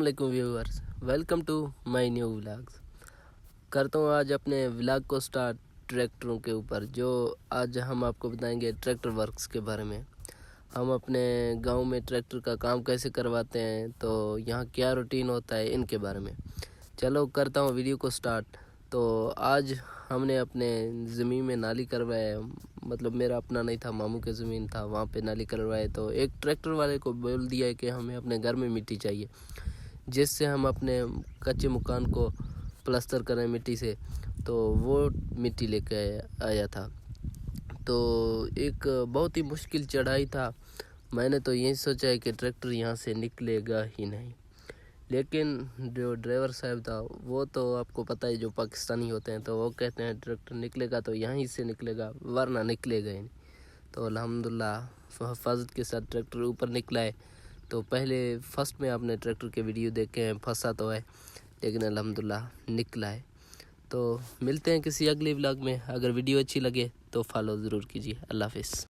वालेकुम viewers, welcome to my new vlogs. करता हूँ आज अपने व्लॉग को स्टार्ट ट्रैक्टरों के ऊपर। जो आज हम आपको बताएंगे ट्रैक्टर वर्क्स के बारे में। हम अपने गांव में ट्रैक्टर का काम कैसे करवाते हैं, तो यहाँ क्या रूटीन होता है, इनके बारे में। चलो करता हूँ वीडियो को स्टार्ट। तो आज हमने अपने ज़मीन में नाली करवाया, मतलब मेरा अपना नहीं था, मामू की ज़मीन था, वहाँ पे नाली करवाए। तो एक ट्रैक्टर वाले को बोल दिया है कि हमें अपने घर में मिट्टी चाहिए, जिससे हम अपने कच्चे मकान को प्लास्टर करें मिट्टी से। तो वो मिट्टी लेके आया था। तो एक बहुत ही मुश्किल चढ़ाई था। मैंने तो यही सोचा है कि ट्रैक्टर यहाँ से निकलेगा ही नहीं, लेकिन जो ड्राइवर साहब था वो तो आपको पता है, जो पाकिस्तानी होते हैं, तो वो कहते हैं ट्रैक्टर निकलेगा तो यहीं से निकलेगा, वरना निकलेगा ही नहीं। तो अल्हम्दुलिल्लाह हिफाजत के साथ ट्रैक्टर ऊपर निकला है। तो पहले फर्स्ट में आपने ट्रैक्टर के वीडियो देखे हैं, फंसा तो है, लेकिन अल्हम्दुलिल्लाह निकला है। तो मिलते हैं किसी अगले व्लॉग में। अगर वीडियो अच्छी लगे तो फॉलो ज़रूर कीजिए। अल्लाह हाफिज़।